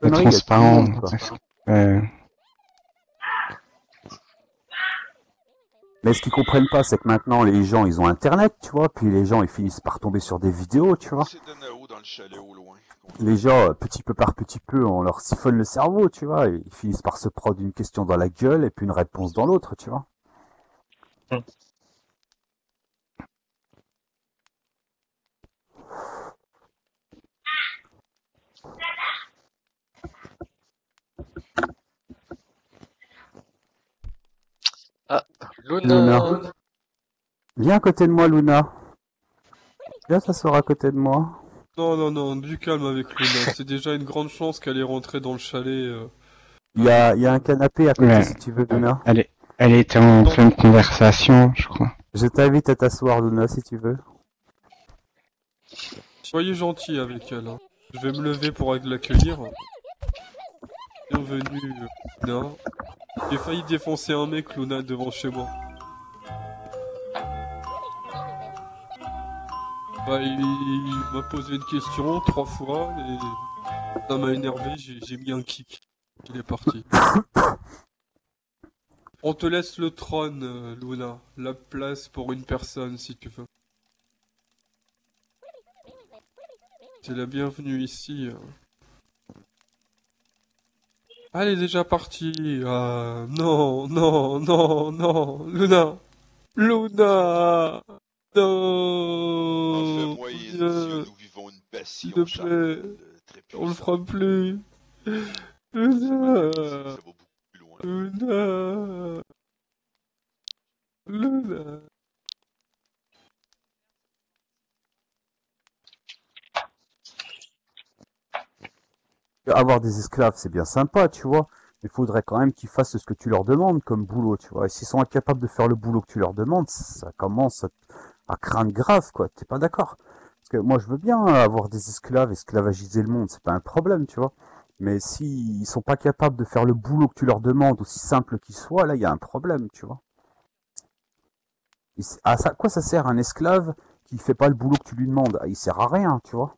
C'est conneries, il y a tout le transparent. monde, quoi. Euh, Mais ce qu'ils comprennent pas, c'est que maintenant, les gens, ils ont Internet, tu vois, puis les gens, ils finissent par tomber sur des vidéos, tu vois. C'est Donao dans le chalet au loin. Les gens, petit peu par petit peu, on leur siphonne le cerveau, tu vois, et ils finissent par se prendre une question dans la gueule et puis une réponse dans l'autre, tu vois. Ah, Luna. Luna. Viens à côté de moi, Luna. Viens s'asseoir à côté de moi. Non, du calme avec Luna. C'est déjà une grande chance qu'elle est rentrée dans le chalet. Il y a un canapé à côté Ouais. si tu veux, Luna. Elle était en pleine conversation, je crois. Je t'invite à t'asseoir, Luna, si tu veux. Soyez gentil avec elle. Hein. Je vais me lever pour l'accueillir. Bienvenue, Luna. J'ai failli défoncer un mec, Luna, devant chez moi. Bah, il m'a posé une question 3 fois et ça m'a énervé, j'ai mis un kick. Il est parti. On te laisse le trône, Luna. La place pour une personne, si tu veux. C'est la bienvenue ici. Ah, elle est déjà partie. Ah, non. Luna. Non. Enfin, moi et Ezio, nous vivons une passion S'il te plaît. très puissante. On le fera plus. Ça va beaucoup plus loin. Luna. Avoir des esclaves, c'est bien sympa, tu vois. Mais il faudrait quand même qu'ils fassent ce que tu leur demandes comme boulot, tu vois. Et s'ils sont incapables de faire le boulot que tu leur demandes, ça commence à craindre grave, quoi. T'es pas d'accord? Parce que moi, je veux bien avoir des esclaves, esclavagiser le monde, c'est pas un problème, tu vois. Mais s'ils sont pas capables de faire le boulot que tu leur demandes, aussi simple qu'il soit, là, il y a un problème, tu vois. À quoi ça sert un esclave qui fait pas le boulot que tu lui demandes? Il sert à rien, tu vois.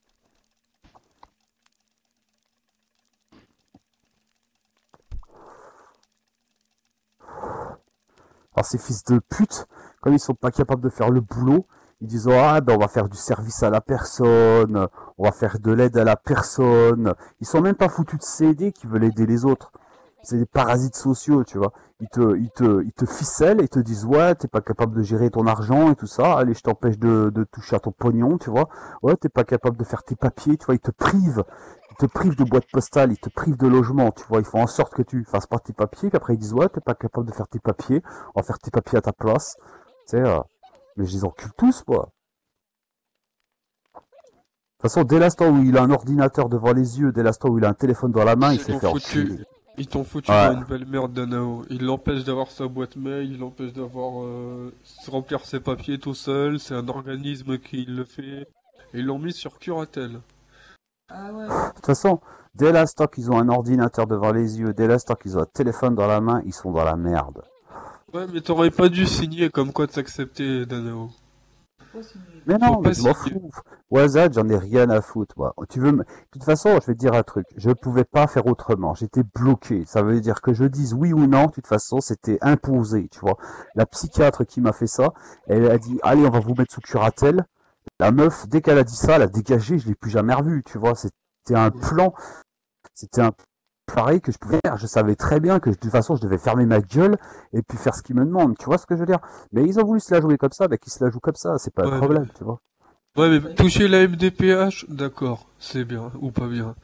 Alors ces fils de pute, comme ils sont pas capables de faire le boulot, ils disent ah ben on va faire du service à la personne, on va faire de l'aide à la personne. Ils sont même pas foutus de s'aider qui veulent aider les autres. C'est des parasites sociaux, tu vois. Ils te ficellent et te disent ouais t'es pas capable de gérer ton argent et tout ça. Allez je t'empêche de toucher à ton pognon, tu vois. Ouais t'es pas capable de faire tes papiers, tu vois. Ils te privent de boîte postale, ils te privent de logement, tu vois. Ils font en sorte que tu fasses pas tes papiers, qu'après ils disent ouais t'es pas capable de faire tes papiers, on va faire tes papiers à ta place. Tu sais, mais je les encule tous, quoi. De toute façon, dès l'instant où il a un ordinateur devant les yeux, dès l'instant où il a un téléphone dans la main, il Ils s'est t'ont fait foutu. enculer. Ils t'ont foutu Ouais. dans une belle merde, Danao. Ils l'empêchent d'avoir sa boîte mail, ils l'empêchent d'avoir remplir ses papiers tout seul. C'est un organisme qui le fait. Et ils l'ont mis sur curatelle. De toute façon, dès l'instant qu'ils ont un ordinateur devant les yeux, dès l'instant qu'ils ont un téléphone dans la main, ils sont dans la merde. Ouais, mais t'aurais pas dû signer comme quoi t'acceptais, Danao. Mais Faut non, pas mais je m'en signer. fous. Wazad, j'en ai rien à foutre, moi. De toute façon, je vais te dire un truc. Je pouvais pas faire autrement. J'étais bloqué. Ça veut dire que je dise oui ou non, de toute façon, c'était imposé, tu vois. La psychiatre qui m'a fait ça, elle a dit, allez, on va vous mettre sous curatelle. La meuf, dès qu'elle a dit ça, elle a dégagé, je l'ai plus jamais revue, tu vois. C'était un pareil que je pouvais faire. Je savais très bien que de toute façon, je devais fermer ma gueule et puis faire ce qu'ils me demandent. Tu vois ce que je veux dire? Mais ils ont voulu se la jouer comme ça, bah qu'ils se la jouent comme ça. C'est pas un Ouais, problème, tu vois. Ouais, mais toucher la MDPH, d'accord, c'est bien, ou pas bien.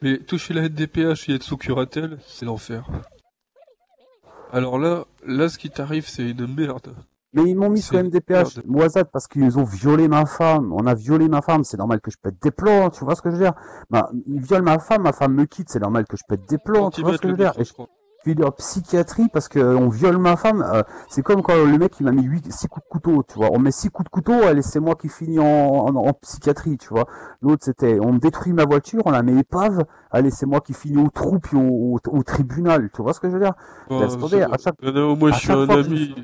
Mais toucher la MDPH et être sous curatelle, c'est l'enfer. Alors là, ce qui t'arrive, c'est une merde. Mais ils m'ont mis sous C'est une MDPH, merde. Moisade, parce qu'ils ont violé ma femme. On a violé ma femme, c'est normal que je pète des plombs, tu vois ce que je veux dire? Bah, ils violent ma femme me quitte, c'est normal que je pète des plombs, tu vois ce Centimètre que je le veux dire? Et micro. je suis en psychiatrie parce qu'on viole ma femme. C'est comme quand le mec il m'a mis 6 coups de couteau, tu vois. On met 6 coups de couteau, allez, c'est moi qui finis en psychiatrie, tu vois. L'autre c'était, on me détruit ma voiture, on la met épave, allez, c'est moi qui finis au trou puis au tribunal, tu vois ce que je veux dire? Laisse tomber, Non, moi je à suis chaque un fois que ami.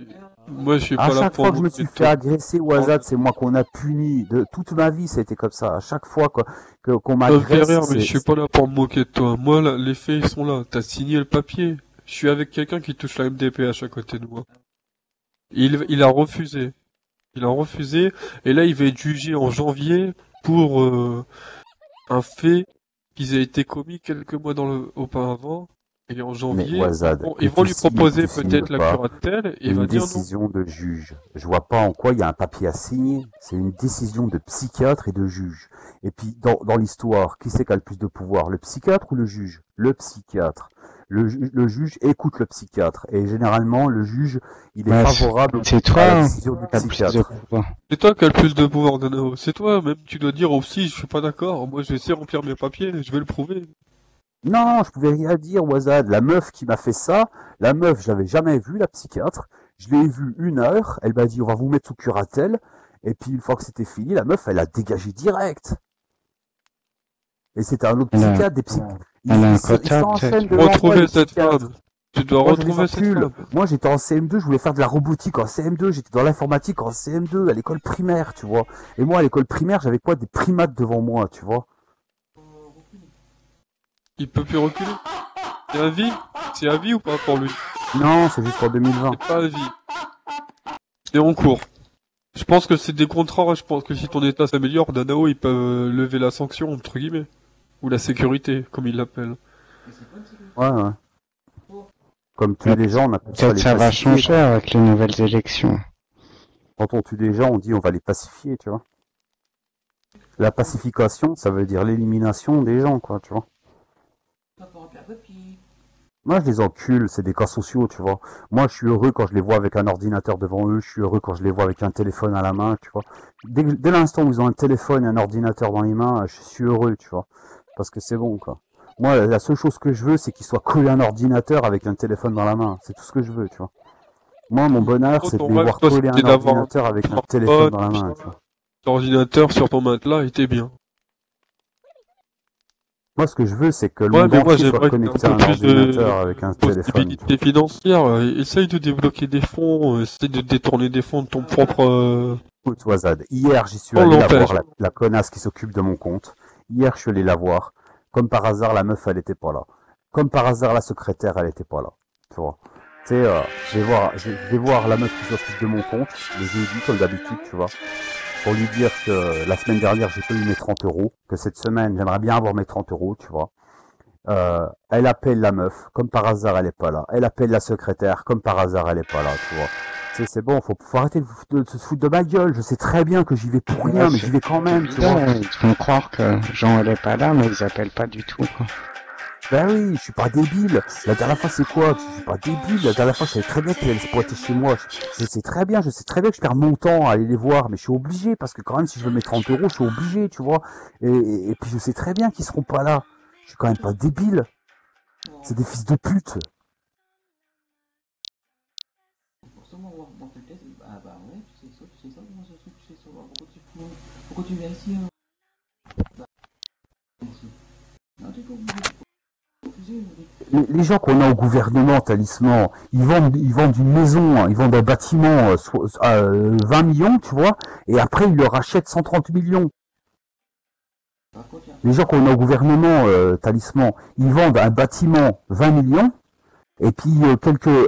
Moi, je suis À pas là chaque pour fois que je me moquer suis de fait toi. agresser, Wazad, c'est moi qu'on a puni. De toute ma vie, ça a été comme ça. À chaque fois qu'on Ça me fait m'agresse, rire, mais je suis pas là pour me moquer de toi. Moi, là, les faits, ils sont là. T'as signé le papier. Je suis avec quelqu'un qui touche la MDPH à côté de moi. Il a refusé. Il a refusé. Et là, il va être jugé en janvier pour un fait qui a été commis quelques mois auparavant. Et en Mais janvier, Wazad, ils que vont tu lui signes ou proposer que tu signes peut-être la pas, curatelle et c'est il va une dire non. décision de juge. Je vois pas en quoi il y a un papier à signer. C'est une décision de psychiatre et de juge. Et puis, dans l'histoire, qui c'est qui a le plus de pouvoir? Le psychiatre ou le juge? Le psychiatre. Le juge écoute le psychiatre. Et généralement, le juge, il est Ouais, favorable c'est à toi la hein, décision du qui a le plus de psychiatre. pouvoir. C'est toi qui as le plus de pouvoir, Danao. C'est toi, même tu dois dire aussi, je suis pas d'accord. Moi, je vais essayer de remplir mes papiers, je vais le prouver. Non, je pouvais rien dire, Wazad. La meuf qui m'a fait ça, la meuf, je l'avais jamais vue, la psychiatre. Je l'ai vue 1 heure. Elle m'a dit, on va vous mettre sous curatelle. Et puis, une fois que c'était fini, la meuf, elle a dégagé direct. Et c'était un autre Elle a, psychiatre, des psychiatres. elle a un Ils quota, s'enchaînent peut-être. devant moi, Retrouver les cette psychiatres. femme. Tu dois Moi, je les retrouver cette encule. femme. Moi, j'étais en CM2, je voulais faire de la robotique en CM2. J'étais dans l'informatique en CM2, à l'école primaire, tu vois. Et moi, à l'école primaire, j'avais quoi? Des primates devant moi, tu vois. Il peut plus reculer. C'est à vie. C'est à vie ou pas pour lui? Non, c'est jusqu'en 2020. C'est pas à vie. C'est en cours. Je pense que c'est des contrats, je pense que si ton état s'améliore, Danao, ils peuvent lever la sanction, entre guillemets. Ou la sécurité, comme ils l'appellent. Ouais, ouais. Comme tuer des gens, on appelle ça Peut-être les ça va pacifier. changer avec les nouvelles élections. Quand on tue des gens, on dit on va les pacifier, tu vois. La pacification, ça veut dire l'élimination des gens, quoi, tu vois. Moi, je les encule, c'est des cas sociaux, tu vois. Moi, je suis heureux quand je les vois avec un ordinateur devant eux, je suis heureux quand je les vois avec un téléphone à la main, tu vois. Dès l'instant où ils ont un téléphone et un ordinateur dans les mains, je suis heureux, tu vois. Parce que c'est bon, quoi. Moi, la seule chose que je veux, c'est qu'ils soient collés à un ordinateur avec un téléphone dans la main. C'est tout ce que je veux, tu vois. Moi, mon bonheur, c'est de les voir coller à un ordinateur avec un téléphone dans la main, tu vois. L'ordinateur sur ton matelas était bien. Moi, ce que je veux, c'est que le Ouais, monde mais moi, entier soit j'aimerais connecté à un un peu plus ordinateur avec un téléphone. tu vois. possibilités financières. Essaye de débloquer des fonds, essaye de détourner des fonds de ton propre... Écoute, Wazad, hier, j'y suis On allé la l'empêche. voir, la connasse qui s'occupe de mon compte. Hier, je suis allé la voir. Comme par hasard, la meuf, elle était pas là. Comme par hasard, la secrétaire, elle était pas là. Tu vois. Tu sais, je vais voir la meuf qui s'occupe de mon compte, le jeudi, comme d'habitude, tu vois. Pour lui dire que la semaine dernière, j'ai pas eu mes 30 euros. Que cette semaine, j'aimerais bien avoir mes 30 euros, tu vois. Elle appelle la meuf, comme par hasard, elle est pas là. Elle appelle la secrétaire, comme par hasard, elle est pas là, tu vois. C'est bon, faut arrêter de se foutre de ma gueule. Je sais très bien que j'y vais pour rien, mais j'y vais quand même, tu vois. Ils te font croire que Jean elle est pas là, mais ils appellent pas du tout. Quoi. Ben oui, je suis pas débile. La dernière fois, c'est quoi? Je suis pas débile. La dernière fois, je savais très bien qu'elle allait se pointer chez moi. Je sais très bien que je perds mon temps à aller les voir, mais je suis obligé, parce que quand même, si je veux mes 30 euros, je suis obligé, tu vois. Et puis, je sais très bien qu'ils seront pas là. Je suis quand même pas débile. C'est des fils de pute. Pourquoi tu viens ici Les gens qu'on a au gouvernement, Talisman, ils vendent une maison, hein, ils vendent un bâtiment 20 millions, tu vois, et après ils leur achètent 130 millions. Les gens qu'on a au gouvernement, Talisman, ils vendent un bâtiment 20 millions, et puis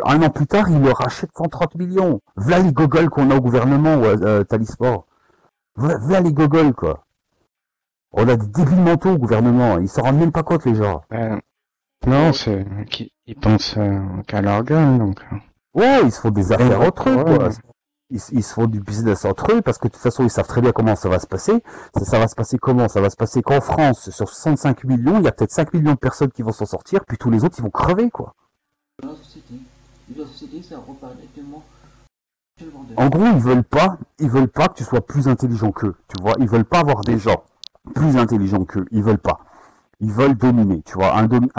un an plus tard, ils leur achètent 130 millions. V'là les gogoles qu'on a au gouvernement, Talisman. V'là les gogoles, quoi. On a des débiles mentaux au gouvernement, ils s'en rendent même pas compte, les gens. Non, c'est ils pensent qu'à leur gueule, donc. Ouais, ils se font des affaires Ouais, entre eux, ouais. quoi. Ils se font du business entre eux, parce que de toute façon, ils savent très bien comment ça va se passer. Ça va se passer comment? Ça va se passer qu'en France, sur 65 millions, il y a peut-être 5 millions de personnes qui vont s'en sortir, puis tous les autres, ils vont crever, quoi. Dans la société. Et la société, ça repart directement chez le vendeur. En gros, ils veulent pas que tu sois plus intelligent qu'eux, tu vois. Ils veulent pas avoir des gens plus intelligents qu'eux. Ils veulent pas. Ils veulent dominer, tu vois.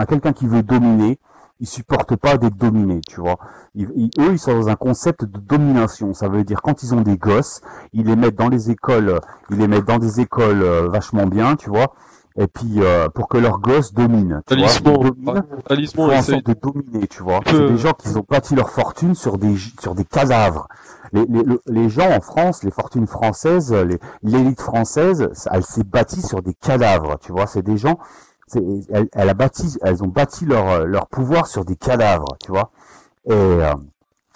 Quelqu'un qui veut dominer, ils supportent pas d'être dominés, tu vois. Eux, ils sont dans un concept de domination. Ça veut dire quand ils ont des gosses, ils les mettent dans des écoles vachement bien, tu vois. Et puis pour que leurs gosses dominent. Tu vois, Talisman. ils dominent, ils Talisman, font en essaye. sorte de dominer, tu vois. Tu C'est peux- des gens qui ont bâti leur fortune sur des cadavres. Les gens en France, les fortunes françaises, l'élite française, elle s'est bâtie sur des cadavres, tu vois. C'est des gens, elles ont bâti leur pouvoir sur des cadavres, tu vois. Et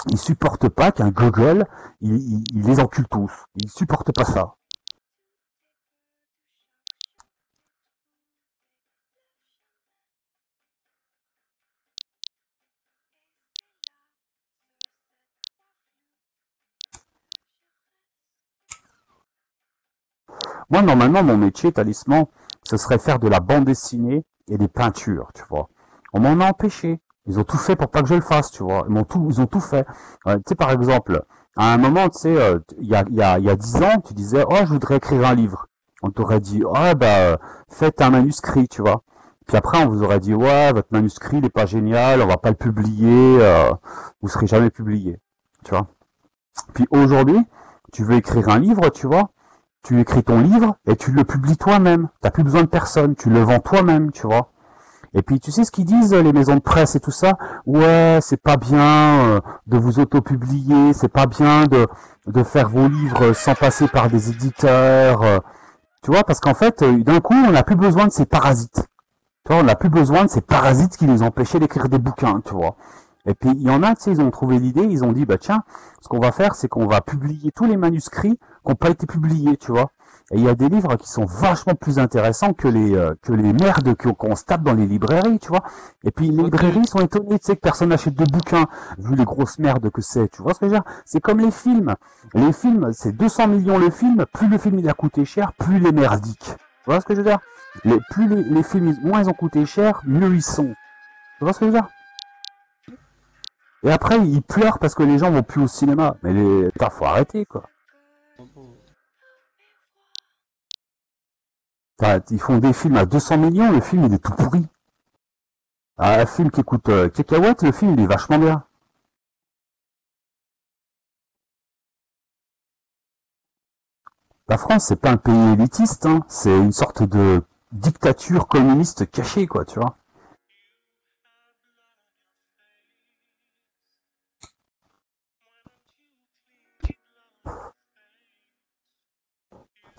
ils supportent pas qu'un Google, il les encule tous. Ils supportent pas ça. Moi, normalement, mon métier, Talisman, ce serait faire de la bande dessinée et des peintures, tu vois. On m'en a empêché. Ils ont tout fait pour pas que je le fasse, tu vois. Ils ont tout fait. Tu sais, par exemple, à un moment, tu sais, il y a 10 ans, tu disais, oh, je voudrais écrire un livre. On t'aurait dit, oh, faites un manuscrit, tu vois. Puis après, on vous aurait dit, ouais, votre manuscrit, il est pas génial, on va pas le publier, vous serez jamais publié, tu vois. Puis aujourd'hui, tu veux écrire un livre, tu vois. Tu écris ton livre et tu le publies toi-même. T'as plus besoin de personne, tu le vends toi-même, tu vois. Et puis tu sais ce qu'ils disent les maisons de presse et tout ça. Ouais, c'est pas bien de vous auto-publier, c'est pas bien de faire vos livres sans passer par des éditeurs. Tu vois, parce qu'en fait, d'un coup, on n'a plus besoin de ces parasites. Tu vois, on n'a plus besoin de ces parasites qui nous empêchaient d'écrire des bouquins, tu vois. Et puis il y en a, tu sais, ils ont trouvé l'idée, ils ont dit, bah tiens, ce qu'on va faire, c'est qu'on va publier tous les manuscrits qui n'ont pas été publiés, tu vois. Et il y a des livres qui sont vachement plus intéressants que les merdes qu'on se tape dans les librairies, tu vois. Et puis les librairies sont étonnées, tu sais, que personne n'achète de bouquins, vu les grosses merdes que c'est, tu vois ce que je veux dire. C'est comme les films. Les films, c'est 200 millions le film, plus le film il a coûté cher, plus il est merdique. Tu vois ce que je veux dire. Plus les films, moins ils ont coûté cher, mieux ils sont. Tu vois ce que je veux dire. Et après, ils pleurent parce que les gens vont plus au cinéma. Mais putain, faut arrêter, quoi. Ils font des films à 200 millions, le film, il est tout pourri. Un film qui coûte cacahuètes, le film, il est vachement bien. La France, c'est pas un pays élitiste, hein. C'est une sorte de dictature communiste cachée, quoi, tu vois.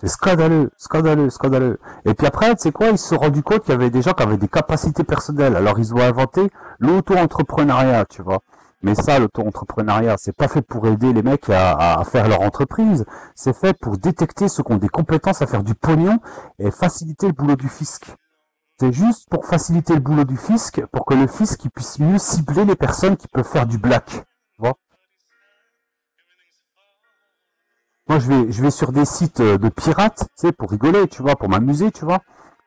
C'est scandaleux, scandaleux, scandaleux. Et puis après, tu sais quoi, ils se sont rendus compte qu'il y avait des gens qui avaient des capacités personnelles. Alors ils ont inventé l'auto-entrepreneuriat, tu vois. Mais ça, l'auto-entrepreneuriat, c'est pas fait pour aider les mecs à faire leur entreprise. C'est fait pour détecter ceux qui ont des compétences à faire du pognon et faciliter le boulot du fisc. C'est juste pour faciliter le boulot du fisc, pour que le fisc il puisse mieux cibler les personnes qui peuvent faire du black. Tu vois. Moi, je vais sur des sites de pirates, tu sais, pour rigoler, tu vois, pour m'amuser, tu vois.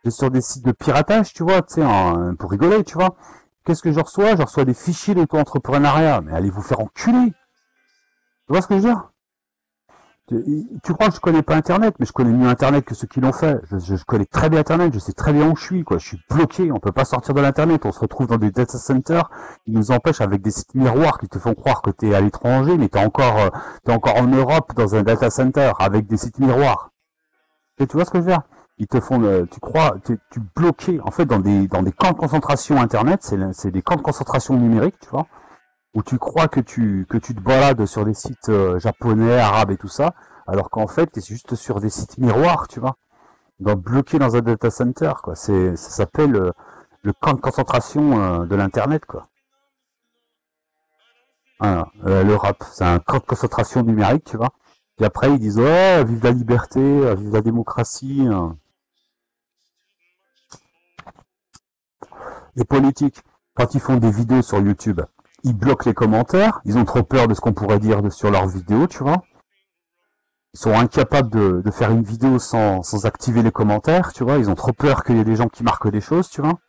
Je vais sur des sites de piratage, tu vois, tu sais, pour rigoler, tu vois. Qu'est-ce que je reçois? Je reçois des fichiers d'auto-entrepreneuriat. Mais allez vous faire enculer. Tu vois ce que je veux dire? Tu crois que je connais pas Internet, mais je connais mieux Internet que ceux qui l'ont fait. Je connais très bien Internet, je sais très bien où je suis, quoi. Je suis bloqué, on peut pas sortir de l'Internet. On se retrouve dans des data centers qui nous empêchent avec des sites miroirs qui te font croire que t'es à l'étranger, mais t'es encore en Europe dans un data center avec des sites miroirs. Et tu vois ce que je veux dire? Ils te font tu bloqué, en fait, dans des camps de concentration Internet, c'est des camps de concentration numérique, tu vois, où tu crois que tu te balades sur des sites japonais, arabes et tout ça, alors qu'en fait, tu es juste sur des sites miroirs, tu vois, bloqué dans un data center, quoi. Ça s'appelle le camp de concentration de l'Internet, quoi. Voilà, l'Europe, c'est un camp de concentration numérique, tu vois. Puis après, ils disent, oh, vive la liberté, vive la démocratie. Les politiques, quand ils font des vidéos sur YouTube, ils bloquent les commentaires, ils ont trop peur de ce qu'on pourrait dire sur leurs vidéos, tu vois. Ils sont incapables de faire une vidéo sans activer les commentaires, tu vois. Ils ont trop peur qu'il y ait des gens qui marquent des choses, tu vois.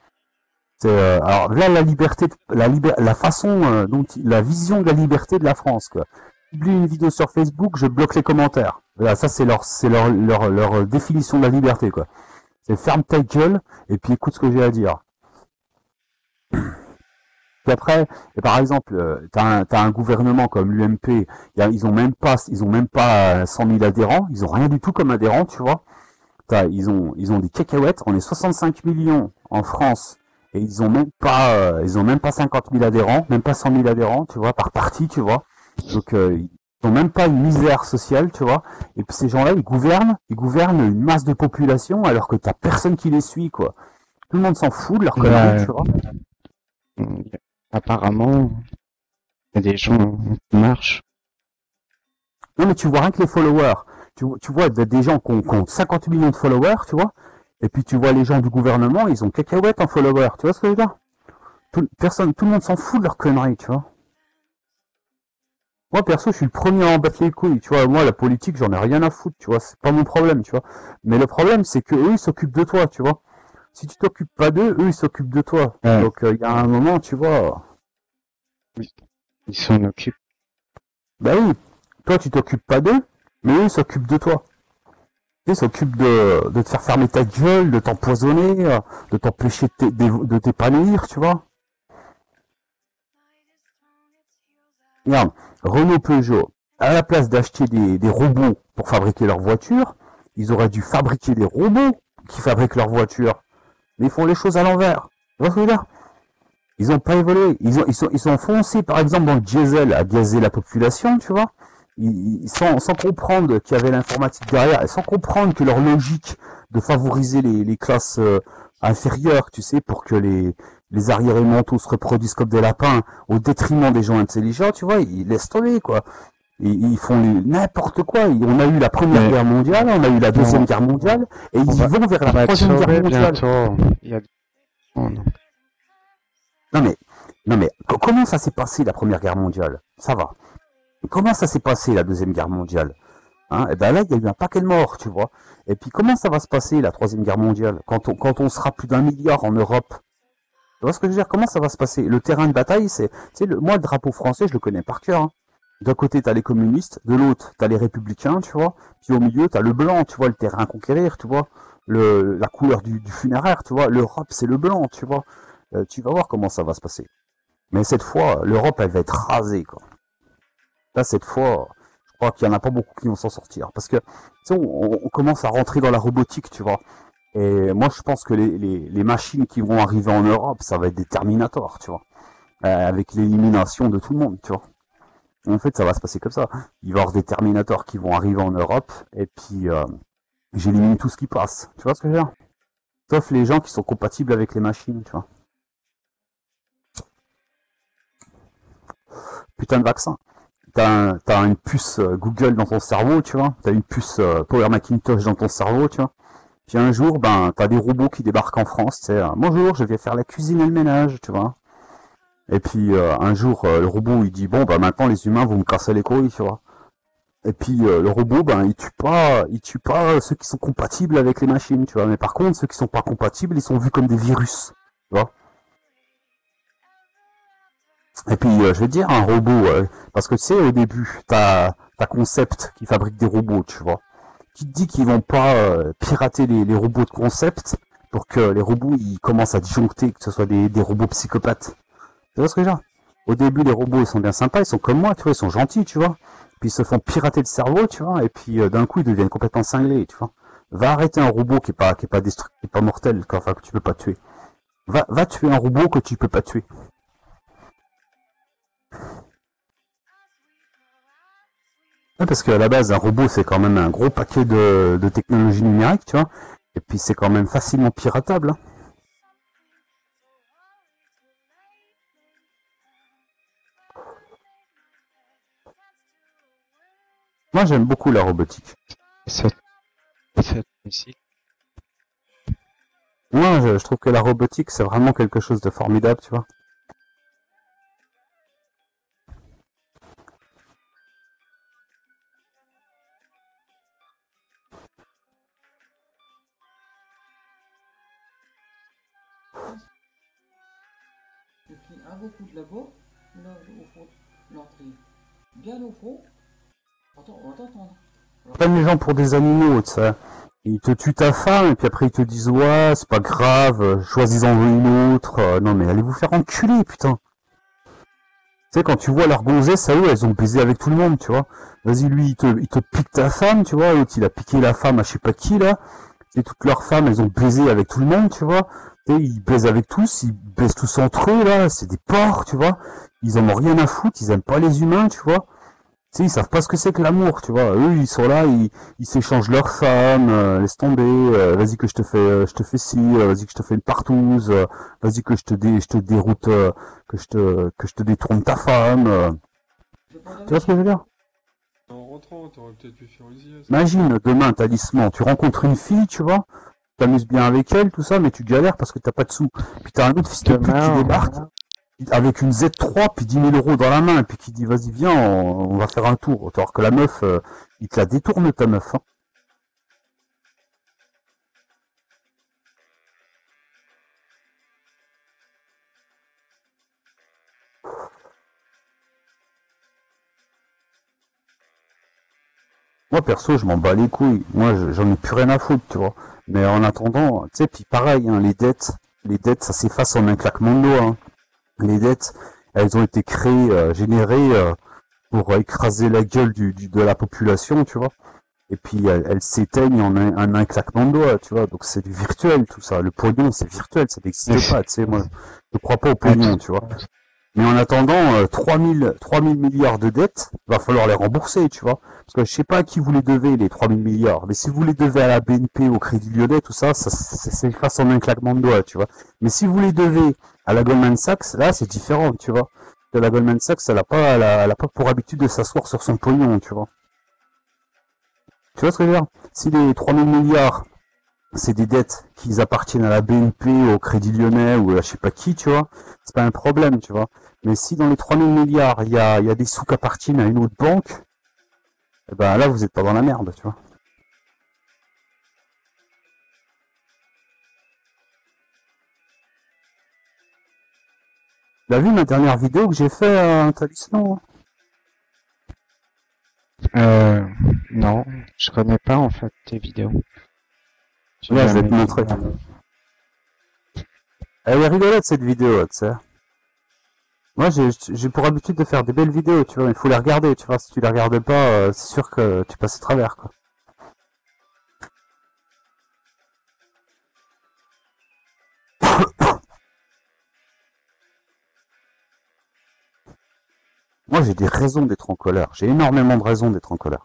Alors là, la liberté, la façon dont la vision de la liberté de la France, quoi. Je publie une vidéo sur Facebook, je bloque les commentaires. Voilà, ça c'est leur définition de la liberté, quoi. C'est ferme ta gueule et puis écoute ce que j'ai à dire. Puis après, et par exemple, t'as un gouvernement comme l'UMP, ils ont même pas 100 000 adhérents, ils ont rien du tout comme adhérents, tu vois. Ils ont des cacahuètes. On est 65 millions en France. Et ils ont même pas 50 000 adhérents, même pas 100 000 adhérents, tu vois, par parti, tu vois. Donc, ils n'ont même pas une misère sociale, tu vois. Et puis ces gens-là, ils gouvernent une masse de population alors que t'as personne qui les suit, quoi. Tout le monde s'en fout de leur conneries, tu vois. Apparemment, il y a des gens qui marchent. Non, mais tu vois rien que les followers. Tu vois des gens qui ont 50 millions de followers, tu vois. Et puis tu vois les gens du gouvernement, ils ont cacahuètes en followers, tu vois ce que je veux dire? Tout le monde s'en fout de leur conneries, tu vois. Moi, perso, je suis le premier à en battre les couilles, tu vois. Moi, la politique, j'en ai rien à foutre, tu vois. C'est pas mon problème, tu vois. Mais le problème, c'est que eux, ils s'occupent de toi, tu vois. Si tu t'occupes pas d'eux, eux, ils s'occupent de toi. Ouais. Donc, il y a un moment, tu vois. Ils s'en occupent. Bah oui, toi, tu t'occupes pas d'eux, mais eux, ils s'occupent de toi. Ils s'occupent de te faire fermer ta gueule, de t'empoisonner, de t'empêcher de t'épanouir, tu vois. Regarde, Renault Peugeot, à la place d'acheter des robots pour fabriquer leurs voitures, ils auraient dû fabriquer des robots qui fabriquent leurs voitures. Mais ils font les choses à l'envers. Tu vois ce que je veux dire? Ils ont pas évolué. Ils sont foncés, par exemple, dans le diesel, à gazer la population, tu vois. Sans comprendre qu'il y avait l'informatique derrière, et sans comprendre que leur logique de favoriser les classes inférieures, tu sais, pour que les arriérés mentaux se reproduisent comme des lapins au détriment des gens intelligents, tu vois, ils laissent tomber, quoi. Ils font n'importe quoi. On a eu la Première Guerre mondiale, on a eu la Deuxième Guerre mondiale, et ils vont vers la Troisième Guerre mondiale. Bientôt. Il y a... Oh, non. Non mais, comment ça s'est passé la Première Guerre mondiale? Ça va. Comment ça s'est passé la Deuxième Guerre mondiale? Hein? Et ben là, il y a eu un paquet de morts, tu vois. Et puis comment ça va se passer la Troisième Guerre mondiale quand on sera plus d'1 milliard en Europe? Tu vois ce que je veux dire? Comment ça va se passer? Le terrain de bataille, c'est, tu sais, moi, le drapeau français, je le connais par cœur. Hein. D'un côté, t'as les communistes, de l'autre, t'as les républicains, tu vois. Puis au milieu, t'as le blanc, tu vois, le terrain à conquérir, tu vois. La couleur du funéraire, tu vois. L'Europe, c'est le blanc, tu vois. Tu vas voir comment ça va se passer. Mais cette fois, l'Europe, elle va être rasée, quoi. Là, cette fois, je crois qu'il y en a pas beaucoup qui vont s'en sortir. Parce que, tu sais, on commence à rentrer dans la robotique, tu vois. Et moi, je pense que les machines qui vont arriver en Europe, ça va être des Terminators, tu vois. Avec l'élimination de tout le monde, tu vois. En fait, ça va se passer comme ça. Il va y avoir des Terminators qui vont arriver en Europe, et puis j'élimine tout ce qui passe. Tu vois ce que je veux dire? Sauf les gens qui sont compatibles avec les machines, tu vois. Putain de vaccin. T'as une puce Google dans ton cerveau, tu vois. T'as une puce Power Macintosh dans ton cerveau, tu vois. Puis un jour, ben, t'as des robots qui débarquent en France, tu sais. Bonjour, je vais faire la cuisine et le ménage, tu vois. Et puis un jour, le robot, il dit, bon, bah maintenant les humains vont me casser les couilles, tu vois. Et puis le robot, ben, il tue pas ceux qui sont compatibles avec les machines, tu vois. Mais par contre, ceux qui sont pas compatibles, ils sont vus comme des virus, tu vois. Et puis, je vais te dire, un robot, parce que tu sais, au début, t'as Concept qui fabrique des robots, tu vois. Qui te dit qu'ils vont pas pirater les robots de Concept pour que les robots, ils commencent à disjoncter, que ce soit des robots psychopathes. Tu vois ce que je veux dire? Au début, les robots, ils sont bien sympas, ils sont comme moi, tu vois, ils sont gentils, tu vois. Puis ils se font pirater le cerveau, tu vois, et puis d'un coup, ils deviennent complètement cinglés, tu vois. Va arrêter un robot qui est pas destructible, qui est pas mortel, enfin, que tu peux pas tuer. Va tuer un robot que tu peux pas tuer. Ouais, parce qu'à la base, un robot, c'est quand même un gros paquet de technologie numérique, tu vois. Et puis, c'est quand même facilement piratable. Hein. Moi, j'aime beaucoup la robotique. Cette musique. Moi, je trouve que la robotique, c'est vraiment quelque chose de formidable, tu vois. Je cligne un beau coup de labo, là, au fond de l'entrée. Bien au fond. Attends, on va t'entendre. Prennent les gens pour des animaux, tu sais. Ils te tuent ta femme, et puis après ils te disent, ouais, c'est pas grave, choisis-en une autre. Non mais allez vous faire enculer, putain. Tu sais, quand tu vois leurs gonzesses, à eux, elles ont baisé avec tout le monde, tu vois. Vas-y, lui, il te pique ta femme, tu vois, l'autre, il a piqué la femme à je sais pas qui, là. Et toutes leurs femmes, elles ont baisé avec tout le monde, tu vois. Et ils baisent avec tous, ils baisent tous entre eux, là, c'est des porcs, tu vois. Ils en ont rien à foutre, ils aiment pas les humains, tu vois. Tu sais, ils savent pas ce que c'est que l'amour, tu vois. Eux, ils sont là, ils s'échangent leurs femmes, laisse tomber, vas-y que je te fais ci, vas-y que je te fais une partouze, vas-y que je te déroute, que je te détourne ta femme. Tu vois ce que je veux dire? En rentrant, t'aurais peut-être pu faire une sieste. Imagine, demain, talisman, tu rencontres une fille, tu vois, t'amuses bien avec elle, tout ça, mais tu galères parce que t'as pas de sous. Puis t'as un autre fils de pute qui débarque, avec une Z3, puis 10 000 euros dans la main, et puis qui dit, vas-y, viens, on va faire un tour. Alors que la meuf, il te la détourne, ta meuf, hein. Moi, perso, je m'en bats les couilles. Moi, j'en ai plus rien à foutre, tu vois. Mais en attendant, tu sais, puis pareil, hein, les dettes, ça s'efface en un claquement de doigts, hein. Les dettes, elles ont été créées, générées pour écraser la gueule de la population, tu vois. Et puis elles s'éteignent en un claquement de doigts, tu vois. Donc c'est du virtuel, tout ça. Le pognon, c'est virtuel, ça n'existe pas, tu sais. Moi, je crois pas au pognon, tu vois. Mais en attendant, 3 000 milliards de dettes, va falloir les rembourser, tu vois. Parce que je sais pas à qui vous les devez, les 3 000 milliards. Mais si vous les devez à la BNP, au Crédit Lyonnais, tout ça, ça s'efface en un claquement de doigts, tu vois. Mais si vous les devez à la Goldman Sachs, là, c'est différent, tu vois. Que la Goldman Sachs, elle a pas pour habitude de s'asseoir sur son pognon, tu vois. Tu vois ce que je veux dire? Si les 3 000 milliards, c'est des dettes qui appartiennent à la BNP, au Crédit Lyonnais ou à je sais pas qui, tu vois, c'est pas un problème, tu vois. Mais si dans les 3 000 milliards, il y a des sous qui appartiennent à une autre banque, eh ben là, vous êtes pas dans la merde, tu vois. T'as vu ma dernière vidéo que j'ai fait un talisman? Non, je connais pas en fait tes vidéos. Là, je vais te montrer. Elle est rigolote cette vidéo, tu sais. Moi, j'ai pour habitude de faire des belles vidéos, tu vois. Il faut les regarder, tu vois. Si tu les regardes pas, c'est sûr que tu passes à travers, quoi. Moi, j'ai des raisons d'être en colère. J'ai énormément de raisons d'être en colère.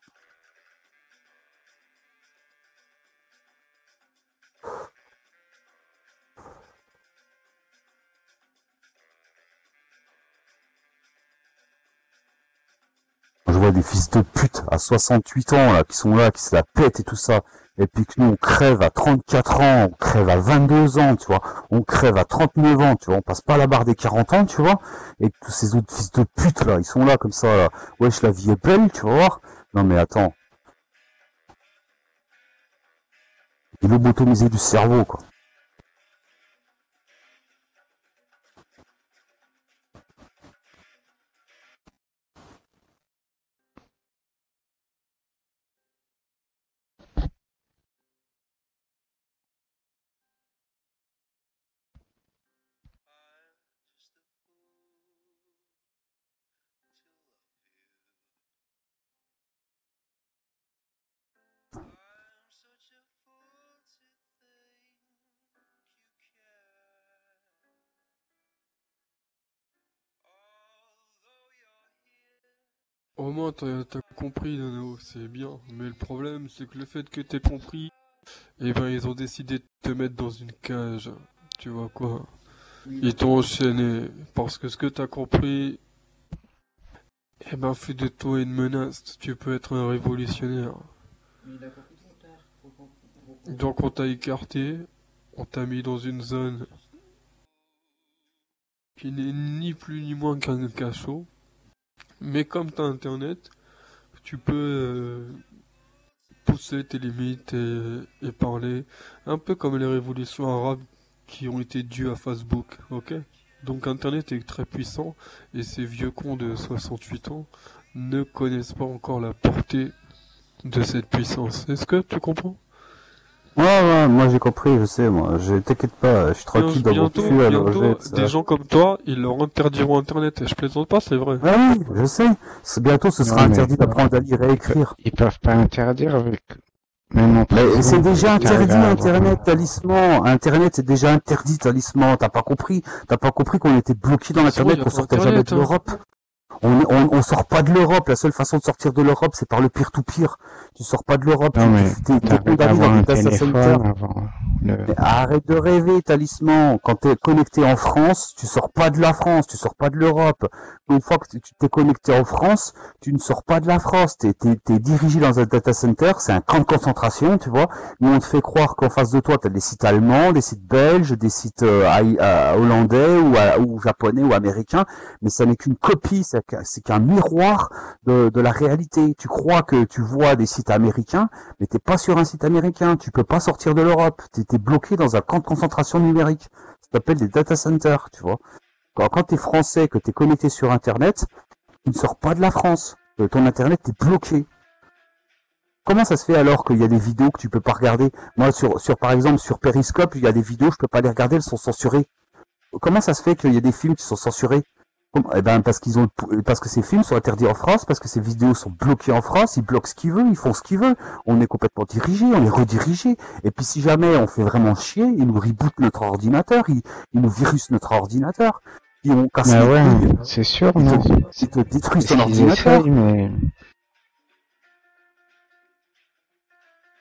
Je vois des fils de pute à 68 ans, là, qui sont là, qui se la pètent et tout ça. Et puis que nous, on crève à 34 ans, on crève à 22 ans, tu vois. On crève à 39 ans, tu vois. On passe pas la barre des 40 ans, tu vois. Et que tous ces autres fils de pute, là, ils sont là, comme ça, là. Wesh, la vie est belle, tu vas voir. Non, mais attends. Il est lobotomisé du cerveau, quoi. Au moins, t'as compris, Nano, c'est bien. Mais le problème, c'est que le fait que t'aies compris, eh ben, ils ont décidé de te mettre dans une cage. Tu vois quoi? Ils t'ont enchaîné. Parce que ce que t'as compris, eh ben, fait de toi une menace. Tu peux être un révolutionnaire. Donc, on t'a écarté, on t'a mis dans une zone qui n'est ni plus ni moins qu'un cachot. Mais comme t'as internet, tu peux pousser tes limites et parler un peu comme les révolutions arabes qui ont été dues à Facebook, ok? Donc internet est très puissant et ces vieux cons de 68 ans ne connaissent pas encore la portée de cette puissance. Est-ce que tu comprends? Ouais, moi j'ai compris, je sais, moi. T'inquiète pas, je suis tranquille dans mon cul à loger, des gens comme toi, ils leur interdiront internet et je plaisante pas, c'est vrai. Ah oui, je sais. Bientôt ce sera interdit d'apprendre à lire et à écrire. Ils peuvent pas interdire avec Même en Mais prison, c'est déjà t'arrives interdit à avoir Internet, Talisman. Internet c'est déjà interdit, Talisman. T'as pas compris? T'as pas compris qu'on était bloqué dans C'est bon, l'Internet, y a qu'on pas sortait Internet, jamais de hein. l'Europe. On sort pas de l'Europe. La seule façon de sortir de l'Europe, c'est par le peer-to-peer. Tu sors pas de l'Europe. Non, mais T'es t'arrives à condamné avoir dans un des data centers. téléphone, avoir le... Mais arrête de rêver, Talisman. Quand t'es connecté en France, tu sors pas de la France, tu sors pas de l'Europe. Une fois que tu t'es connecté en France, tu ne sors pas de la France. T'es dirigé dans un data center, c'est un camp de concentration, tu vois. Mais on te fait croire qu'en face de toi, t'as des sites allemands, des sites belges, des sites hollandais ou japonais ou américains. Mais ça n'est qu'une copie, c'est qu'un miroir de la réalité. Tu crois que tu vois des sites américains, mais t'es pas sur un site américain, tu peux pas sortir de l'Europe, t'es bloqué dans un camp de concentration numérique. Ça s'appelle des data centers, tu vois. Quand t'es français, que t'es connecté sur Internet, tu ne sors pas de la France. Ton Internet est bloqué. Comment ça se fait alors qu'il y a des vidéos que tu peux pas regarder? Moi, par exemple, sur Periscope, il y a des vidéos, je peux pas les regarder, elles sont censurées. Comment ça se fait qu'il y a des films qui sont censurés? Eh ben parce que ces films sont interdits en France, parce que ces vidéos sont bloquées en France, ils bloquent ce qu'ils veulent, ils font ce qu'ils veulent. On est complètement dirigé, on est redirigé. Et puis si jamais on fait vraiment chier, ils nous rebootent notre ordinateur, ils nous virusent notre ordinateur, ils on casse Bah les ouais, couilles, c'est sûr, ils non. te détruisent C'est ton ce qu'ils ordinateur. essayent, mais...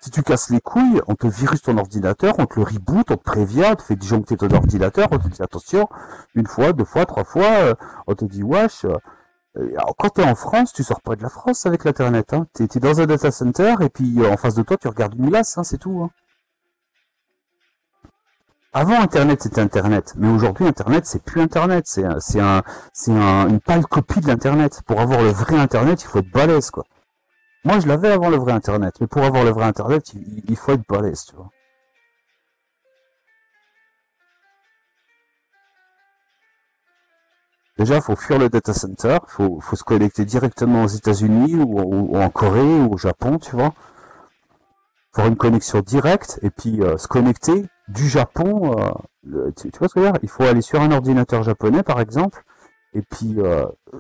Si tu casses les couilles, on te virus ton ordinateur, on te le reboot, on te prévient, on te fait disjoncter ton ordinateur, on te dit attention, une fois, deux fois, trois fois, on te dit wesh. Alors, quand t'es en France, tu sors pas de la France avec l'internet, hein. T'es dans un data center et puis en face de toi tu regardes une glace, hein, c'est tout. Hein. Avant Internet c'était Internet, mais aujourd'hui Internet c'est plus Internet, une pâle copie de l'Internet. Pour avoir le vrai Internet, il faut être balèze quoi. Moi je l'avais avant le vrai Internet, mais pour avoir le vrai Internet, il faut être balèze, tu vois. Déjà, faut fuir le data center, faut se connecter directement aux États-Unis ou en Corée ou au Japon, tu vois. Faire une connexion directe et puis se connecter du Japon. Tu vois ce que je veux dire? Il faut aller sur un ordinateur japonais, par exemple, et puis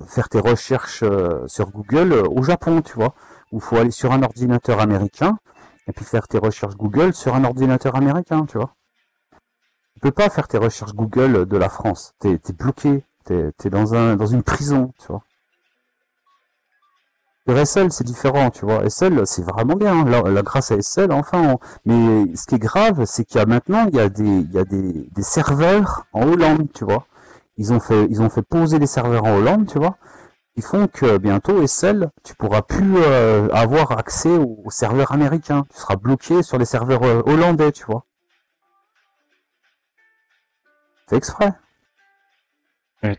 faire tes recherches sur Google au Japon, tu vois. Ou faut aller sur un ordinateur américain et puis faire tes recherches Google sur un ordinateur américain, tu vois. Tu peux pas faire tes recherches Google de la France. T'es bloqué. T'es dans une prison, tu vois. Sur SL, c'est différent, tu vois. SL, c'est vraiment bien. Là, grâce à SL, enfin. Mais ce qui est grave, c'est qu'il y a maintenant, il y a des serveurs en Hollande, tu vois. Ils ont fait poser des serveurs en Hollande, tu vois. Ils font que bientôt, SL, tu pourras plus avoir accès aux serveurs américains. Tu seras bloqué sur les serveurs hollandais, tu vois. C'est exprès. Ouais.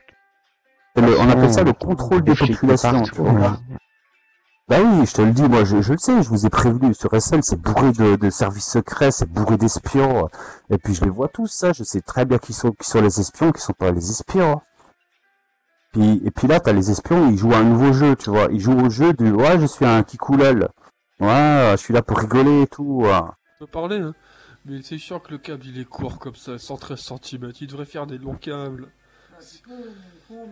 On appelle ça le contrôle des populations, tu vois. Bah oui, je te le dis, moi je le sais, je vous ai prévenu, sur SL c'est bourré de services secrets, c'est bourré d'espions, et puis je les vois tous, ça, je sais très bien qui sont les espions, qui sont pas les espions. Et puis là, t'as les espions, ils jouent à un nouveau jeu, tu vois, ils jouent au jeu du « ouais, je suis un kikoulel, ouais, je suis là pour rigoler et tout ». On peut parler, hein. Mais c'est sûr que le câble il est court comme ça, 113 cm, il devrait faire des longs câbles. Bah, tu peux, il faut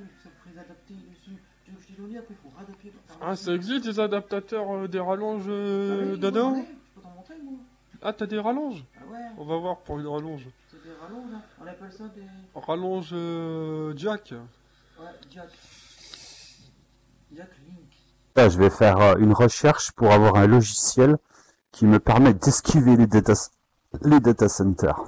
adapter dessus. Tu veux que je te le dise, après il faut réadapter. Ah, ça existe des adaptateurs des rallonges Je d'Adam? peux t'en montrer, moi. Ah, t'as des rallonges? Ah ouais, On va voir pour une rallonge. c'est des rallonges, hein. On appelle ça des... Rallonge jack. Ouais, Jack. Jack Link. Là, je vais faire une recherche pour avoir un logiciel qui me permette d'esquiver les data centers.